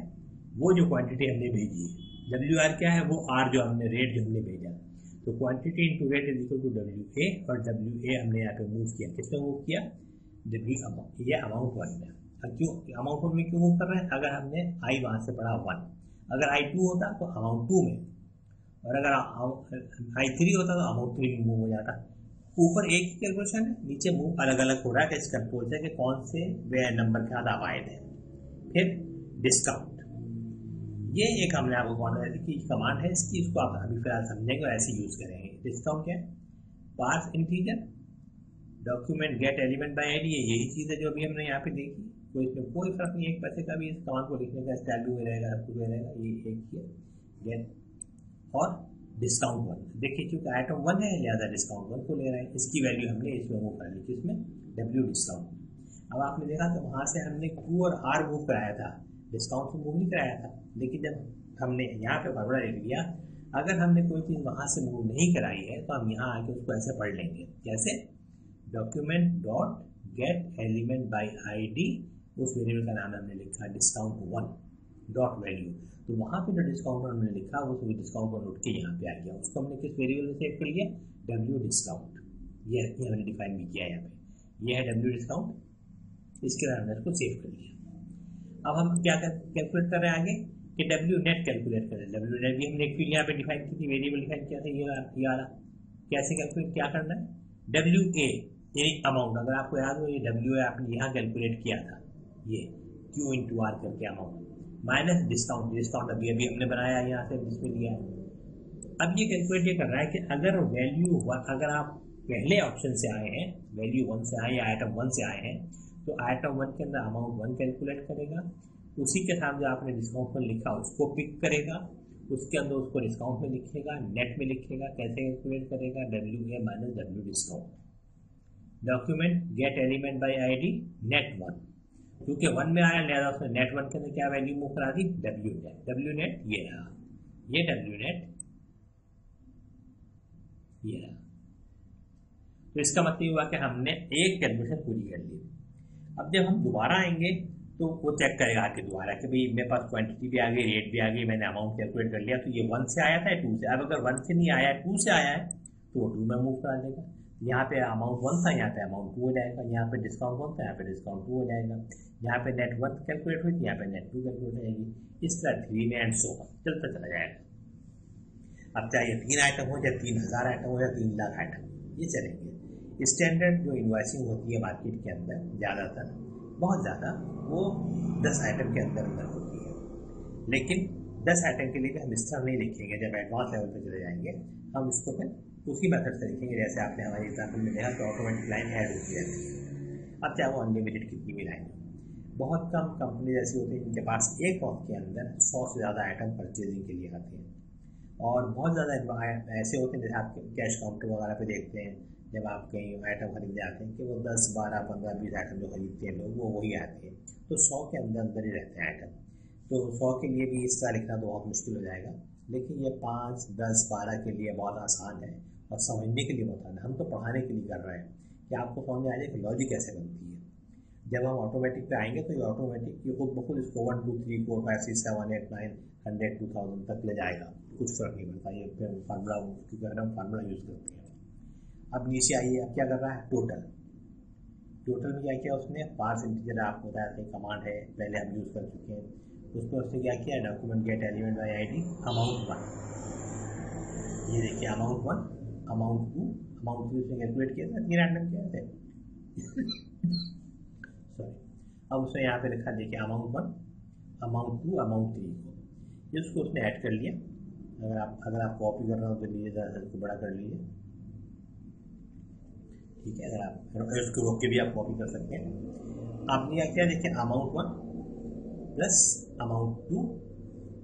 A: वो जो क्वांटिटी हमने भेजी है, डब्ल्यू आर क्या है, वो आर जो हमने रेट जो हमने भेजा, तो quantity into rate is equal to W A, और डब्ल्यू ए हमने यहाँ पे मूव किया, किसमें मूव किया, डब्ल्यू अमाउंट, ये अमाउंट 1 में। अब क्यों अमाउंट 1 में क्यों मूव कर रहे हैं, अगर हमने आई वहाँ से पढ़ा 1, अगर आई 2 होता तो अमाउंट 2 में, और अगर आई 3 होता तो अमाउंट 3 में मूव हो जाता। ऊपर एक ही कैलकुलेशन है, नीचे मूव अलग अलग हो रहा है, इस कंट्रोल से कि कौन से वे नंबर के साथ आप आए थे। फिर डिस्काउंट, ये एक हमने आपको कौन की कमांड है, इसकी इसको आप अभी फिलहाल समझेंगे और ऐसे यूज़ करेंगे। डिस्काउंट क्या है, parse integer document get element by ID, यही चीज़ है जो अभी हमने यहाँ पे देखी, तो इसमें कोई फर्क नहीं, एक पैसे का भी इस कमांड को लिखने का स्टाइल भी रहेगा, सब कुछ रहेगा, ये एक ही है गेट। और डिस्काउंट 1, देखिए क्योंकि आइटम 1 है लिहाजा डिस्काउंट 1 को ले रहे हैं, इसकी वैल्यू हमने इसमें मूव कर ली, किसमें, डब्ल्यू डिस्काउंट। अब आपने देखा तो वहाँ से हमने क्यू और आर मूव कराया था, डिस्काउंट से मूव नहीं कराया था, लेकिन जब हमने यहाँ पे फॉर्मूला लिख लिया, अगर हमने कोई चीज़ वहाँ से मूव नहीं कराई है तो हम यहाँ आके उसको ऐसे पढ़ लेंगे, कैसे, document dot gate element by ID, उस वेरिएबल का नाम हमने लिखा डिस्काउंट 1 डॉट वैल्यू, तो वहाँ पे जो डिस्काउंट हमने लिखा वो सभी डिस्काउंट 1 उठ के यहाँ पे आ गया, उसको हमने किस वेरिएबल में सेव कर लिया, डब्ल्यू डिस्काउंट, ये हमने डिफाइन भी किया यहाँ पे, ये है डब्ल्यू डिस्काउंट, इसके बाद हमने इसको सेव कर लिया। अब हम क्या कैलकुलेट कर रहे हैं आगे कि डब्ल्यू नेट कैलकुलेट करें। डब्ल्यू नेट भी हमने एक फील्ड यहाँ पे डिफाइन की थी, वेरिएबल डिफाइन किया था, ये वाला कैसे कैलकुलेट क्या करना है, डब्ल्यू ए यानी अमाउंट, अगर आपको याद हो ये डब्ल्यू ए आपने यहाँ कैलकुलेट किया था, ये क्यू इंटू आर करके अमाउंट माइनस डिस्काउंट, डिस्काउंट अभी अभी हमने बनाया यहाँ से जिसमें लिया है। अब ये कैलकुलेट ये कर रहा है कि अगर वैल्यू 1, अगर आप पहले ऑप्शन से आए हैं, वैल्यू 1 से आए या आइटम 1 से आए हैं, तो आइटम 1 के अंदर अमाउंट 1 कैलकुलेट करेगा, उसी के साथ जो आपने डिस्काउंट में लिखा उसको पिक करेगा, उसके अंदर उसको डिस्काउंट में लिखेगा, नेट में लिखेगा, कैसे कैलकुलेट करेगा, W A minus W discount, document get element by ID net 1, क्योंकि 1 में आया लिहाजा उसने नेट 1 के अंदर क्या वैल्यू मूव करा दी, डब्ल्यू नेट। डब्ल्यू नेट ये रहा, ये डब्ल्यू नेट ये रहा, तो इसका मतलब हुआ कि हमने एक कैलकुलेशन पूरी कर ली। अब जब हम दोबारा आएंगे तो वो चेक करेगा आके दोबारा कि भाई मेरे पास क्वांटिटी भी आ गई, रेट भी आ गई, मैंने अमाउंट कैलकुलेट कर लिया, तो ये 1 से आया था 2 से, अब अगर 1 से नहीं आया 2 से आया है तो वो 2 में मूव करा देगा। यहाँ पे अमाउंट 1 था, यहाँ पे अमाउंट 2 हो जाएगा, यहाँ पे डिस्काउंट 1 था, यहाँ पे डिस्काउंट 2 हो जाएगा, यहाँ पे नेट 1 कैलकुलेट हुई थी, यहाँ पे नेट 2 कैलकुलेट हो जाएगी, इस तरह 3 में एंड सो चलता चला जाएगा। अब चाहे 3 आइटम हो, चाहे 3000 आइटम हो, या 3 लाख आइटम, ये चलेंगे। स्टैंडर्ड जो इन्वॉइसिंग होती है मार्केट के अंदर ज़्यादातर, बहुत ज़्यादा, वो 10 आइटम के अंदर होती है, लेकिन 10 आइटम के लिए भी हम इस तरह नहीं लिखेंगे, जब एडवांस लेवल पर चले जाएंगे हम उसको फिर उसी मेथड से लिखेंगे जैसे आपने हमारे एग्जाम्पल में देखा कि ऑटोमेटिक लाइन ऐड होती रहती है। अब चाहे वो अनलिमिटेड कितनी भी लाइन हो, बहुत कम कंपनी ऐसी होती है जिनके पास एक वक्त के अंदर 100 से ज़्यादा आइटम परचेजिंग के लिए आते हैं, और बहुत ज़्यादा ऐसे होते हैं जैसे आप कैश काउंटर वगैरह पे देखते हैं जब आप कहीं आइटम खरीदने आते हैं कि वो 10, 12, 15, 20 आइटम जो खरीदते हैं लोग वो वही आते हैं, तो 100 के अंदर अंदर ही रहते हैं आइटम। तो 100 के लिए भी इस तरह लिखना तो बहुत मुश्किल हो जाएगा, लेकिन ये 5, 10, 12 के लिए बहुत आसान है और समझने के लिए बहुत आसान है। हम तो पढ़ाने के लिए कर रहे हैं कि आपको समझ में आ जाए कि लॉजिक कैसे बनती है। जब हम ऑटोमेटिक पे आएंगे तो ये ऑटोमेटिक ये खुद ब खुद इसको 1, 2, 3, 4, 5, 6, 7, 8, 9, 100, 2000 तक ले जाएगा, कुछ फर्क नहीं पड़ता। ये फिर फार्मूला, क्योंकि अगर हम फार्मूला यूज़ करते हैं। अब नीचे आइए, अब क्या कर रहा है, टोटल। टोटल में क्या किया उसने, पार्स इंटीजर आपको बताया था कमांड है, पहले हम यूज़ कर चुके हैं। उसमें उसने क्या किया, document get element by ID amount 1। ये देखिए अमाउंट 1, अमाउंट 2, अमाउंट 3 उसने कैलकुलेट किया था, 3 रैंडम किया थे सॉरी। अब उसने यहाँ पे लिखा देखिए अमाउंट 1, अमाउंट 2, अमाउंट 3 को, इसको उसने ऐड कर लिया। अगर आप कॉपी कर रहे हो तो लीजिए, इसको बड़ा कर लीजिए, ठीक है। अगर आप इसको रोक के भी आप कॉपी कर सकते हैं। आपने क्या किया देखिए, amount 1 plus amount 2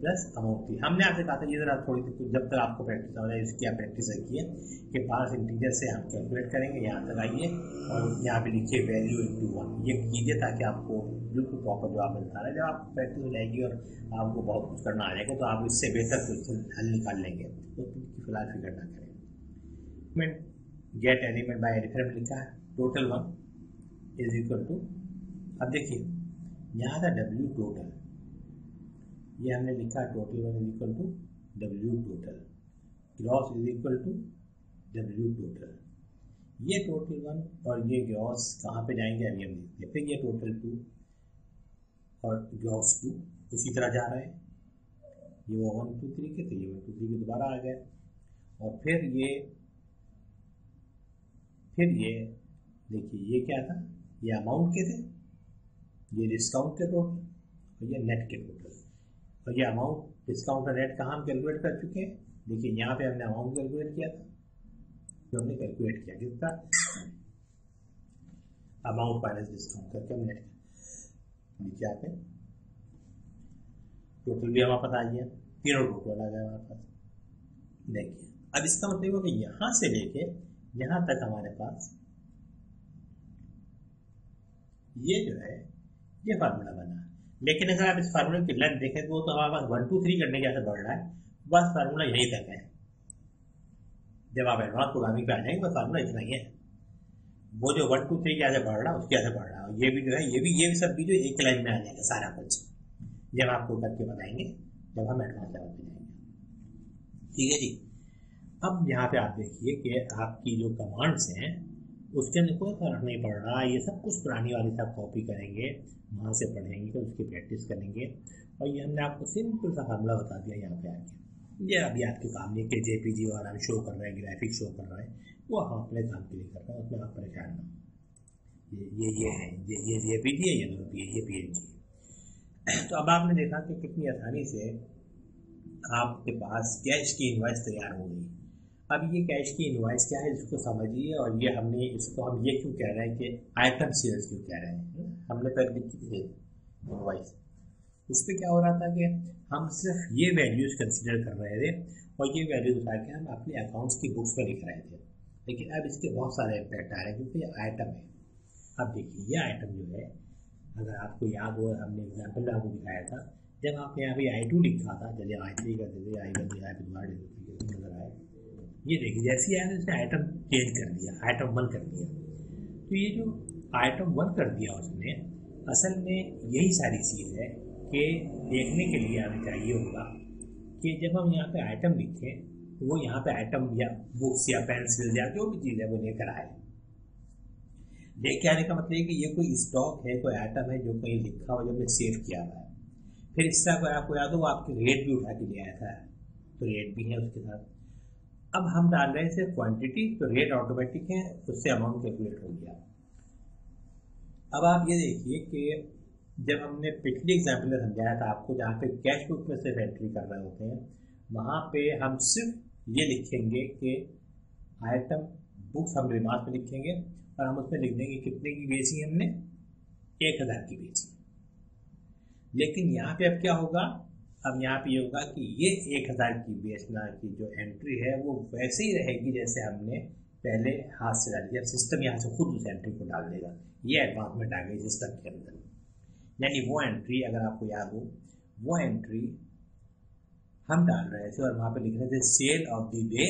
A: plus amount 3। हमने आपसे कहा था ये जरा थोड़ी सी जब तक आपको प्रैक्टिस हो जाए इसकी आप प्रैक्टिस रखिए कि पार्स इंटीजर से हम कैलकुलेट करेंगे। यहाँ तक आइए और यहाँ पे लिखिए वैल्यू इंटू 1, ये कीजिए ताकि आपको बिल्कुल प्रॉपर जवाब मिलता है। जब आपको प्रैक्टिस हो जाएगी और आपको बहुत कुछ करना आ जाएगा तो आप इससे बेहतर क्वेश्चन हल निकाल लेंगे, तो फिलहाल फिक्र ना करें। गेट एलिमेंट बाय रेफरेंस लिखा है, टोटल 1 इज इक्वल टू, अब देखिए यहाँ था डब्ल्यू टोटल, ये हमने लिखा total 1 is equal to W total, gross is equal to W total. ये टोटल 1 और ये ग्रॉस कहाँ पे जाएंगे अभी हम देखते हैं। फिर ये टोटल 2 और ग्रॉस 2 उसी तरह जा रहे हैं, ये वो 1, 2, 3 के थे, ये 1, 2, 3 के दोबारा आ गए। और फिर ये देखिए ये क्या था, ये अमाउंट के थे, ये डिस्काउंट के टोटल और ये नेट के टोटल। और ये अमाउंट, डिस्काउंट और नेट कहाँ हम कैलकुलेट कर चुके हैं। देखिए यहाँ पे हमने अमाउंट कैलकुलेट किया था, जो हमने कैलकुलेट किया कितना, अमाउंट माइनस डिस्काउंट करके हम नेट, नीचे आते टोटल भी हमारे पास आ गया, तीनों टोटल आ गया हमारे पास। देखिए अब इसका मतलब है कि यहाँ से लेके यहाँ तक हमारे पास ये जो है ये फार्मूला बना। लेकिन अगर आप इस फार्मूले की लेंथ देखें तो वो तो हमारे पास 1, 2, 3 करने के ऐसे बढ़ रहा है, बस फार्मूला यहीं तक है। जब आप एडवांस प्रोग्रामिंग पे आ जाएंगे बस फार्मूला इतना ही है। वो जो 1, 2, 3 कैसे बढ़ रहा है उसके ऐसे बढ़ रहा है, ये भी जो है ये भी सब भी जो एक लाइन में आ जाएगा सारा कुछ, जब आपको करके बताएंगे जब हम एडवांस लेवल पे जाएंगे, ठीक है जी। अब यहाँ पे आप देखिए कि आपकी जो कमांड्स हैं उसके अंदर कोई फर्क नहीं पड़ रहा, ये सब कुछ पुरानी वाली सब कॉपी करेंगे, वहाँ से पढ़ेंगे तो उसकी प्रैक्टिस करेंगे। और ये हमने आपको सिंपल सा फार्मूला बता दिया यहाँ पे आके। ये अभी आपके काम नहीं कि जेपीजी और हम शो कर रहे हैं, ग्राफिक शो कर रहे हैं, वो हम अपने काम के लिए कर रहे हैं, उसमें आप परेशान ना। ये है ये जेपीजी है, ये पीएनजी। तो अब आपने देखा कि कितनी आसानी से आपके पास कैश की इनवॉइस तैयार हो गई। अब ये कैश की इनवॉइस क्या है इसको समझिए, और ये हमने इसको हम ये क्यों कह रहे हैं कि आइटम सीरीज क्यों कह रहे हैं। हमने पहले लिखी थी इनवॉइस, उस पर क्या हो रहा था कि हम सिर्फ ये वैल्यूज कंसिडर कर रहे थे और ये वैल्यूज उठा के हम अपने अकाउंट्स की बुक्स पर लिख रहे थे। लेकिन अब इसके बहुत सारे इम्पैक्ट आ रहे हैं क्योंकि ये आइटम है। अब देखिए ये आइटम जो है, अगर आपको याद हो, हमने एग्जाम्पल में आपको दिखाया था, जब आप यहाँ पे I2 लिखा था, चलिए I3 कर देते, I1 यहाँ पे दोबारा नजर आए, ये देखिए जैसे आया उसने आइटम चेंज कर दिया, आइटम 1 कर दिया। तो ये जो आइटम 1 कर दिया उसने, असल में यही सारी चीज़ है कि देखने के लिए हमें चाहिए होगा कि जब हम यहाँ पे आइटम लिखें तो वो यहाँ पे आइटम या बुक्स या पेंसिल या जो भी चीज़ है वो लेकर आए। लेके आने का मतलब है कि ये कोई स्टॉक है, कोई आइटम है जो कहीं लिखा हुआ, जब सेव किया हुआ है। फिर इस तरह को आपको याद हो आपके रेट भी उठा के ले आया था, तो रेट भी है उसके साथ। अब हम डाल रहे हैं सिर्फ क्वांटिटी, तो रेट ऑटोमेटिक है, उससे अमाउंट कैलकुलेट हो गया। अब आप ये देखिए कि जब हमने पिछले एग्जाम्पल में समझाया था आपको, जहाँ पे कैश बुक में सिर्फ एंट्री कर रहे होते हैं, वहाँ पे हम सिर्फ ये लिखेंगे कि आइटम बुक्स हम रिमार्क में लिखेंगे और हम उसमें लिख देंगे कितने की बेची हमने, 1000 की बेची। लेकिन यहाँ पे अब क्या होगा, अब यहाँ पे ये होगा कि ये 1000 की बेचना की जो एंट्री है वो वैसे ही रहेगी जैसे हमने पहले हाथ से डालिए, सिस्टम यहाँ से खुद उस एंट्री को डाल देगा। ये एडवांसमेंट आ गई सिस्टम के अंदर। यानी वो एंट्री, अगर आपको याद हो, वो एंट्री हम डाल रहे थे और वहाँ पे लिख रहे थे sale of the day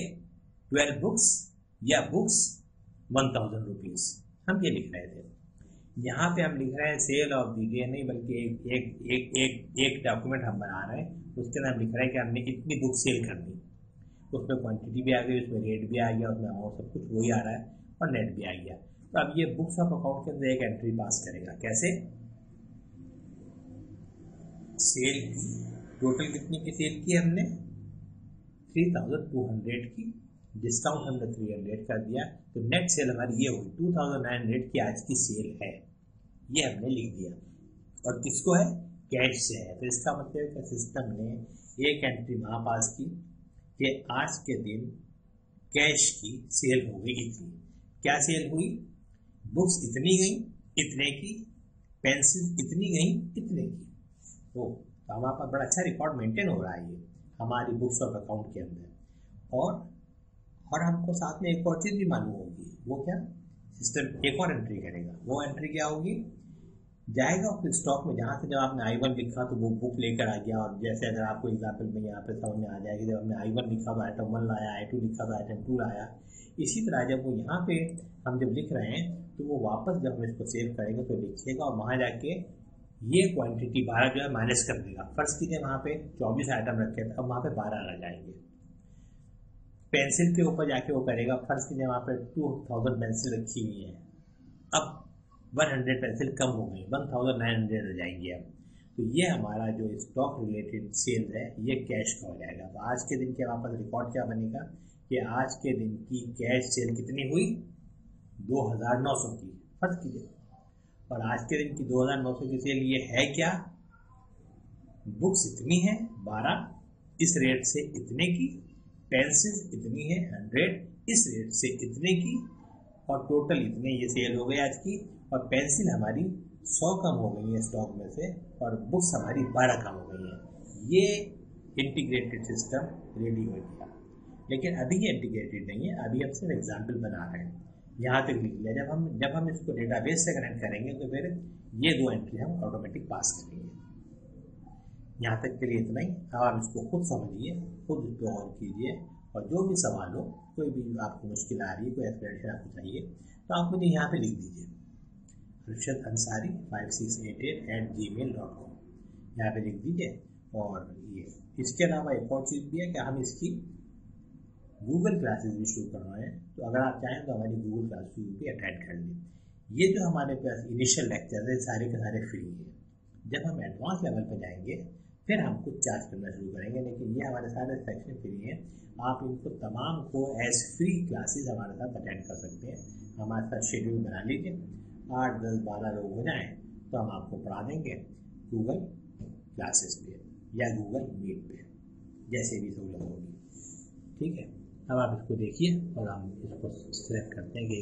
A: 12 books या बुक्स 1000 रुपीज़, हम ये लिख रहे थे। यहाँ पे हम लिख रहे हैं सेल ऑफ द डे नहीं, बल्कि एक डॉक्यूमेंट हम बना रहे हैं, उसके अंदर हम लिख रहे हैं कि हमने इतनी बुक सेल करनी। उसमें क्वांटिटी भी आ गई, उसमें रेट भी आ गया, उसमें अमाउंट सब कुछ वही आ रहा है और नेट भी आ गया। तो अब ये बुक्स ऑफ अकाउंट के अंदर एक एंट्री पास करेगा। कैसे? सेल की टोटल कितनी की सेल की हमने? 3200 की, डिस्काउंट हमने 300 कर दिया, तो नेट सेल हमारी ये हुई 2900 की आज की सेल है, ये हमने लिख दिया। और किसको है? कैश से है। तो इसका मतलब है कि सिस्टम ने एक एंट्री वहाँ पास की कि आज के दिन कैश की सेल हो गई इतनी। क्या सेल हुई? बुक्स इतनी गई इतने की, पेंसिल इतनी गई इतने की। तो हमारे पास बड़ा अच्छा रिकॉर्ड मेंटेन हो रहा है ये हमारी बुक्स ऑफ अकाउंट के अंदर। और हमको साथ में एक और चीज़ भी मालूम होगी, वो क्या? सिस्टम एक और एंट्री करेगा। वो एंट्री क्या होगी? जाएगा फिर स्टॉक में, जहाँ से जब आपने I1 लिखा तो वो बुक लेकर आ गया। और जैसे अगर आपको एग्जाम्पल में यहाँ पे समझ में आ जाएगी, जब हमने I1 लिखा तो आइटम 1 लाया, I2 लिखा तो आइटम 2 लाया। इसी तरह जब वो यहाँ पे हम जब लिख रहे हैं तो वो वापस जब हम इसको सेव करेंगे तो लिखिएगा और वहाँ जाके ये क्वांटिटी 12 जो है माइनस कर देगा। फर्स्ट कीजिए वहाँ पे 24 आइटम रखे थे, अब वहाँ पे 12 रह जाएंगे। पेंसिल के ऊपर जाके वो करेगा, फर्स्ट कीजिए वहाँ पे 2000 पेंसिल रखी हुई है, अब 100 पेंसिल कम हो गई, 1900 रह जाएंगी अब। तो ये हमारा जो स्टॉक रिलेटेड सेल है ये कैश का हो जाएगा। तो आज के दिन के वापस रिकॉर्ड क्या बनेगा कि आज के दिन की कैश सेल कितनी हुई? 2900 की। फर्स्ट कीजिए, और आज के दिन की 2900 की सेल ये है क्या? बुक्स इतनी है 12, इस रेट से इतने की, पेंसिल इतनी है 100, इस रेट से इतने की, और टोटल इतने ये सेल हो गई आज की। और पेंसिल हमारी 100 कम हो गई है स्टॉक में से, और बुक्स हमारी 12 कम हो गई हैं। ये इंटीग्रेटेड सिस्टम रेडी हो गया। लेकिन अभी ये इंटीग्रेटेड नहीं है, अभी हम सिर्फ एग्जाम्पल बना रहे हैं। यहाँ तक लिख लिया। जब हम इसको डेटाबेस से कनेक्ट करेंगे तो फिर ये 2 एंट्री हम ऑटोमेटिक पास करेंगे। यहाँ तक के लिए इतना ही। अब आप इसको खुद समझिए, खुद इसको ऑन कीजिए, और जो भी सवाल हो, कोई भी आपको मुश्किल आ रही है, कोई एक्सप्लेनेशन आपको चाहिए, तो आप मुझे यहाँ पे लिख दीजिए अरशद अंसारी 5688@gmail.com, यहाँ पे लिख दीजिए। और ये इसके अलावा एक और चीज़ भी है कि हम इसकी गूगल क्लासेस भी शुरू कर रहे हैं। तो अगर आप चाहें तो हमारी गूगल क्लासेस भी अटेंड कर लें। ये जो हमारे पास इनिशियल लेक्चर है सारे के सारे फ्री है। जब हम एडवांस लेवल पर जाएंगे फिर हम कुछ चार्ज करना शुरू करेंगे, लेकिन ये हमारे सारे सेक्शन फ्री हैं। आप इनको तमाम को एज फ्री क्लासेस हमारे साथ अटेंड कर सकते हैं। हमारे साथ शेड्यूल बना लीजिए, 8, 10, 12 लोग हो जाएँ तो हम आपको पढ़ा देंगे गूगल क्लासेस पे या गूगल मीट पे, जैसे भी सहूलत होगी। ठीक है, अब आप इसको देखिए और हम इसको सिलेक्ट करते हैं कि